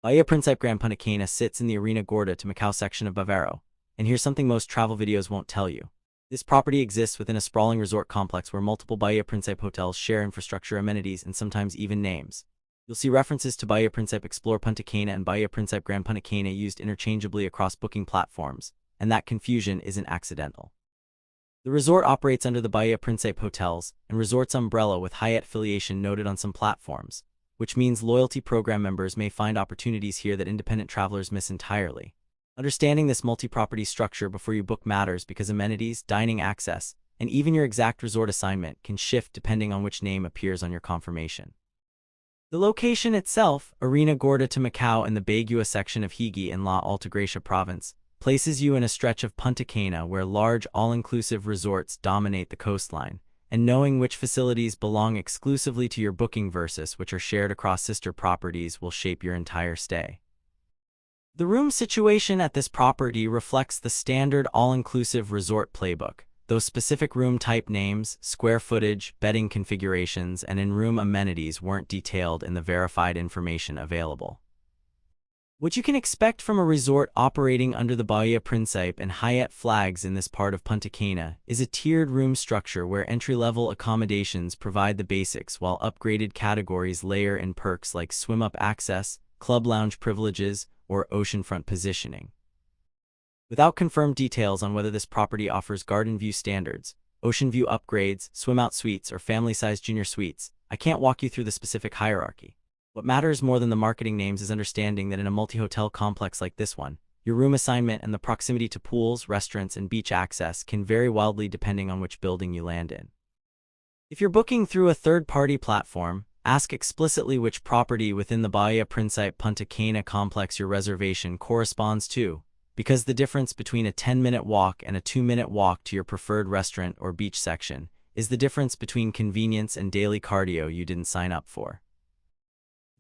Bahia Principe Grand Punta Cana sits in the Arena Gorda to Macau section of Bavaro, and here's something most travel videos won't tell you. This property exists within a sprawling resort complex where multiple Bahia Principe hotels share infrastructure, amenities, and sometimes even names. You'll see references to Bahia Principe Explore Punta Cana and Bahia Principe Grand Punta Cana used interchangeably across booking platforms, and that confusion isn't accidental. The resort operates under the Bahia Principe Hotels and Resorts umbrella with Hyatt affiliation noted on some platforms, which means loyalty program members may find opportunities here that independent travelers miss entirely. Understanding this multi-property structure before you book matters because amenities, dining access, and even your exact resort assignment can shift depending on which name appears on your confirmation. The location itself, Arena Gorda to Macau in the Bagua section of Higi in La Altagracia province, places you in a stretch of Punta Cana where large all-inclusive resorts dominate the coastline, and knowing which facilities belong exclusively to your booking versus which are shared across sister properties will shape your entire stay. The room situation at this property reflects the standard all-inclusive resort playbook, though specific room type names, square footage, bedding configurations, and in-room amenities weren't detailed in the verified information available. What you can expect from a resort operating under the Bahia Principe and Hyatt flags in this part of Punta Cana is a tiered room structure where entry-level accommodations provide the basics while upgraded categories layer in perks like swim-up access, club lounge privileges, or oceanfront positioning. Without confirmed details on whether this property offers garden view standards, ocean view upgrades, swim-out suites, or family-sized junior suites, I can't walk you through the specific hierarchy. What matters more than the marketing names is understanding that in a multi-hotel complex like this one, your room assignment and the proximity to pools, restaurants, and beach access can vary wildly depending on which building you land in. If you're booking through a third-party platform, ask explicitly which property within the Bahia Principe Punta Cana complex your reservation corresponds to, because the difference between a 10-minute walk and a 2-minute walk to your preferred restaurant or beach section is the difference between convenience and daily cardio you didn't sign up for.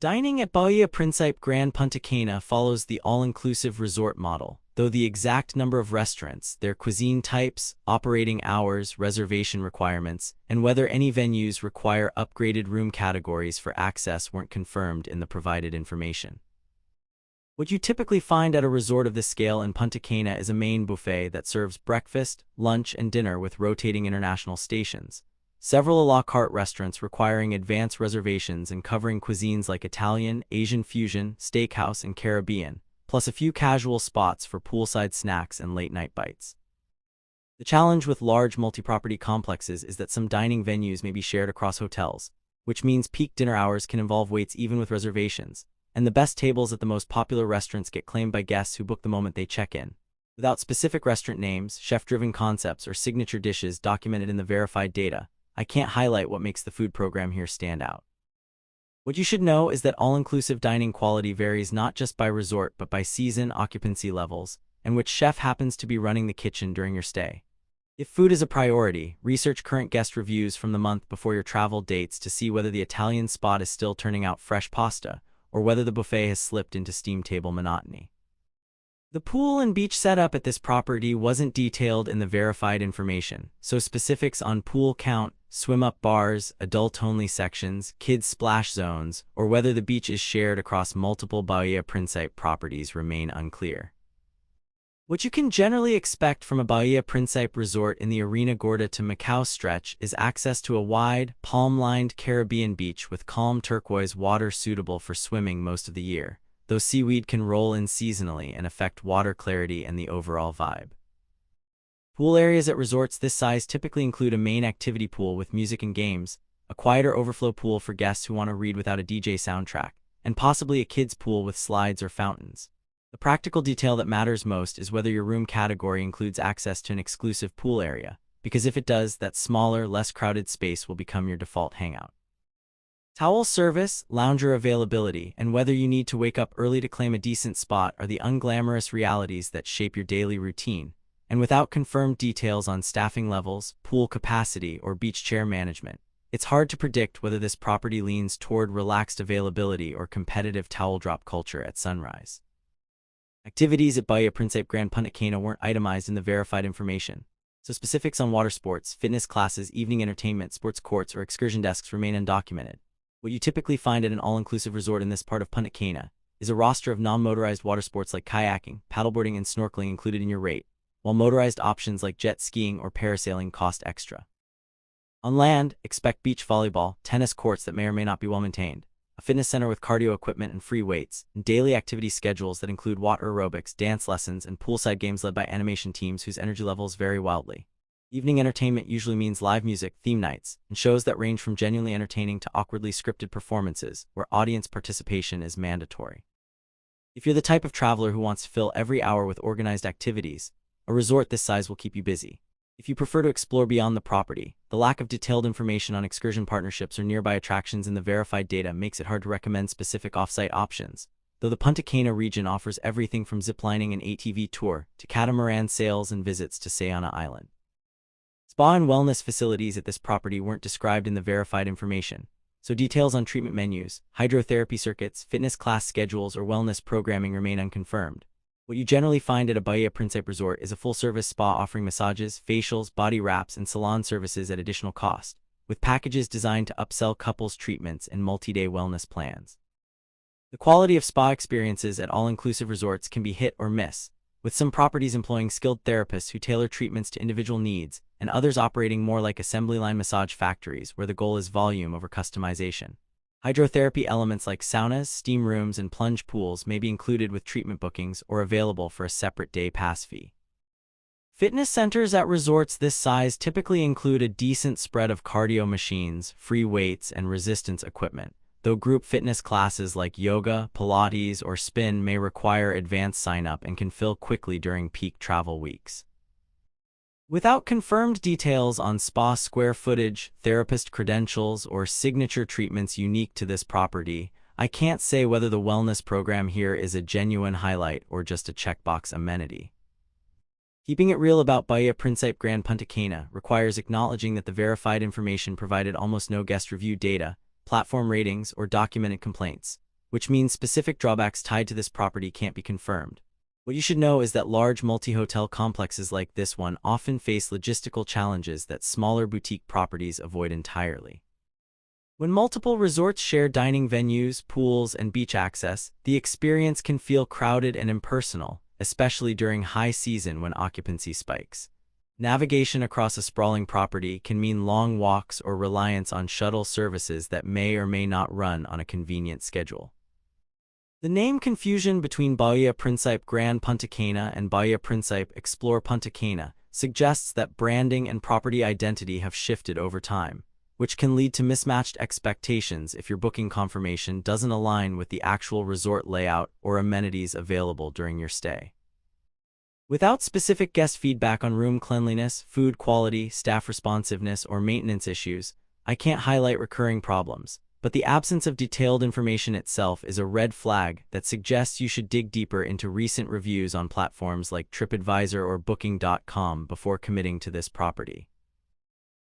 Dining at Bahia Principe Grand Punta Cana follows the all-inclusive resort model, though the exact number of restaurants, their cuisine types, operating hours, reservation requirements, and whether any venues require upgraded room categories for access weren't confirmed in the provided information. What you typically find at a resort of this scale in Punta Cana is a main buffet that serves breakfast, lunch, and dinner with rotating international stations. Several a la carte restaurants requiring advance reservations and covering cuisines like Italian, Asian fusion, steakhouse, and Caribbean, plus a few casual spots for poolside snacks and late-night bites. The challenge with large multi-property complexes is that some dining venues may be shared across hotels, which means peak dinner hours can involve waits even with reservations, and the best tables at the most popular restaurants get claimed by guests who book the moment they check in. Without specific restaurant names, chef-driven concepts, or signature dishes documented in the verified data, I can't highlight what makes the food program here stand out. What you should know is that all-inclusive dining quality varies not just by resort but by season, occupancy levels, and which chef happens to be running the kitchen during your stay. If food is a priority, research current guest reviews from the month before your travel dates to see whether the Italian spot is still turning out fresh pasta, or whether the buffet has slipped into steam table monotony. The pool and beach setup at this property wasn't detailed in the verified information, so specifics on pool count, swim-up bars, adult-only sections, kids splash zones, or whether the beach is shared across multiple Bahia Principe properties remain unclear. What you can generally expect from a Bahia Principe resort in the Arena Gorda to Macau stretch is access to a wide, palm-lined Caribbean beach with calm turquoise water suitable for swimming most of the year, though seaweed can roll in seasonally and affect water clarity and the overall vibe. Pool areas at resorts this size typically include a main activity pool with music and games, a quieter overflow pool for guests who want to read without a DJ soundtrack, and possibly a kids' pool with slides or fountains. The practical detail that matters most is whether your room category includes access to an exclusive pool area, because if it does, that smaller, less crowded space will become your default hangout. Towel service, lounger availability, and whether you need to wake up early to claim a decent spot are the unglamorous realities that shape your daily routine, and without confirmed details on staffing levels, pool capacity, or beach chair management, it's hard to predict whether this property leans toward relaxed availability or competitive towel drop culture at sunrise. Activities at Bahia Principe Grand Punta Cana weren't itemized in the verified information, so specifics on water sports, fitness classes, evening entertainment, sports courts, or excursion desks remain undocumented. What you typically find at an all-inclusive resort in this part of Punta Cana is a roster of non-motorized water sports like kayaking, paddleboarding, and snorkeling included in your rate, while motorized options like jet skiing or parasailing cost extra. On land, expect beach volleyball, tennis courts that may or may not be well maintained, a fitness center with cardio equipment and free weights, and daily activity schedules that include water aerobics, dance lessons, and poolside games led by animation teams whose energy levels vary wildly. Evening entertainment usually means live music, theme nights, and shows that range from genuinely entertaining to awkwardly scripted performances where audience participation is mandatory. If you're the type of traveler who wants to fill every hour with organized activities, a resort this size will keep you busy. If you prefer to explore beyond the property, the lack of detailed information on excursion partnerships or nearby attractions in the verified data makes it hard to recommend specific off-site options, though the Punta Cana region offers everything from ziplining and ATV tour to catamaran sails and visits to Sayana Island. Spa and wellness facilities at this property weren't described in the verified information, so details on treatment menus, hydrotherapy circuits, fitness class schedules, or wellness programming remain unconfirmed. What you generally find at a Bahia Principe resort is a full-service spa offering massages, facials, body wraps, and salon services at additional cost, with packages designed to upsell couples treatments and multi-day wellness plans. The quality of spa experiences at all-inclusive resorts can be hit or miss, with some properties employing skilled therapists who tailor treatments to individual needs, and others operating more like assembly line massage factories where the goal is volume over customization. Hydrotherapy elements like saunas, steam rooms, and plunge pools may be included with treatment bookings or available for a separate day pass fee. Fitness centers at resorts this size typically include a decent spread of cardio machines, free weights, and resistance equipment, though group fitness classes like yoga, Pilates, or spin may require advanced sign-up and can fill quickly during peak travel weeks. Without confirmed details on spa square footage, therapist credentials, or signature treatments unique to this property, I can't say whether the wellness program here is a genuine highlight or just a checkbox amenity. Keeping it real about Bahia Principe Grand Punta Cana requires acknowledging that the verified information provided almost no guest review data, platform ratings, or documented complaints, which means specific drawbacks tied to this property can't be confirmed. What you should know is that large multi-hotel complexes like this one often face logistical challenges that smaller boutique properties avoid entirely. When multiple resorts share dining venues, pools, and beach access, the experience can feel crowded and impersonal, especially during high season when occupancy spikes. Navigation across a sprawling property can mean long walks or reliance on shuttle services that may or may not run on a convenient schedule. The name confusion between Bahia Principe Grand Punta Cana and Bahia Principe Explore Punta Cana suggests that branding and property identity have shifted over time, which can lead to mismatched expectations if your booking confirmation doesn't align with the actual resort layout or amenities available during your stay. Without specific guest feedback on room cleanliness, food quality, staff responsiveness, or maintenance issues, I can't highlight recurring problems. But the absence of detailed information itself is a red flag that suggests you should dig deeper into recent reviews on platforms like TripAdvisor or Booking.com before committing to this property.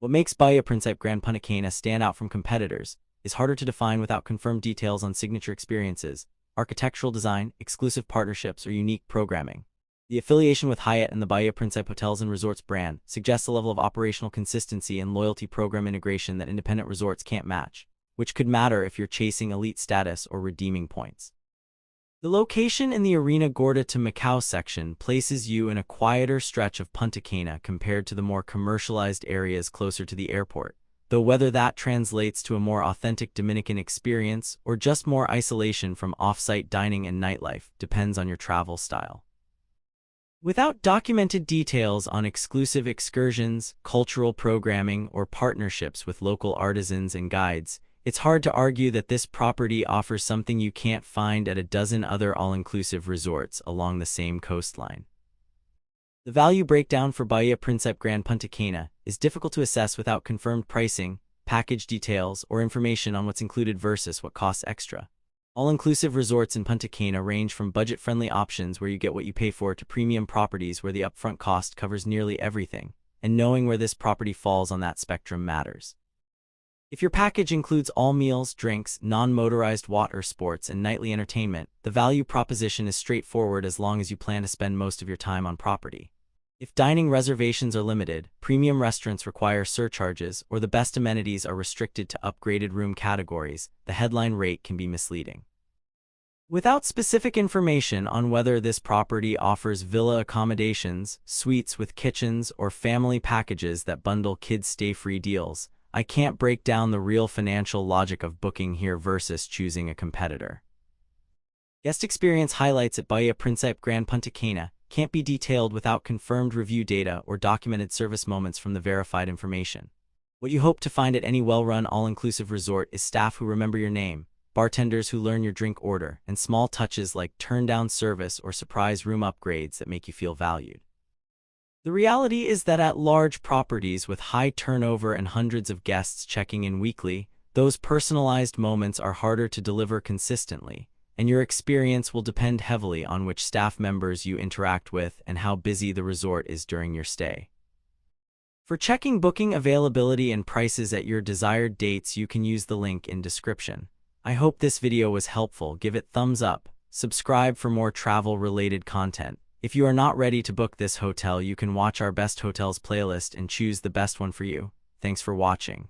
What makes Bahia Principe Grand Punta Cana stand out from competitors is harder to define without confirmed details on signature experiences, architectural design, exclusive partnerships, or unique programming. The affiliation with Hyatt and the Bahia Principe Hotels and Resorts brand suggests a level of operational consistency and loyalty program integration that independent resorts can't match, which could matter if you're chasing elite status or redeeming points. The location in the Arena Gorda to Macau section places you in a quieter stretch of Punta Cana compared to the more commercialized areas closer to the airport, though whether that translates to a more authentic Dominican experience or just more isolation from off-site dining and nightlife depends on your travel style. Without documented details on exclusive excursions, cultural programming, or partnerships with local artisans and guides, it's hard to argue that this property offers something you can't find at a dozen other all-inclusive resorts along the same coastline. The value breakdown for Bahia Principe Grand Punta Cana is difficult to assess without confirmed pricing, package details, or information on what's included versus what costs extra. All-inclusive resorts in Punta Cana range from budget-friendly options where you get what you pay for to premium properties where the upfront cost covers nearly everything, and knowing where this property falls on that spectrum matters. If your package includes all meals, drinks, non-motorized water sports, and nightly entertainment, the value proposition is straightforward as long as you plan to spend most of your time on property. If dining reservations are limited, premium restaurants require surcharges, or the best amenities are restricted to upgraded room categories, the headline rate can be misleading. Without specific information on whether this property offers villa accommodations, suites with kitchens, or family packages that bundle kids stay-free deals, I can't break down the real financial logic of booking here versus choosing a competitor. Guest experience highlights at Bahia Principe Grand Punta Cana can't be detailed without confirmed review data or documented service moments from the verified information. What you hope to find at any well-run all-inclusive resort is staff who remember your name, bartenders who learn your drink order, and small touches like turn-down service or surprise room upgrades that make you feel valued. The reality is that at large properties with high turnover and hundreds of guests checking in weekly, those personalized moments are harder to deliver consistently, and your experience will depend heavily on which staff members you interact with and how busy the resort is during your stay. For checking booking availability and prices at your desired dates, you can use the link in description. I hope this video was helpful. Give it thumbs up, subscribe for more travel-related content. If you are not ready to book this hotel, you can watch our best hotels playlist and choose the best one for you. Thanks for watching.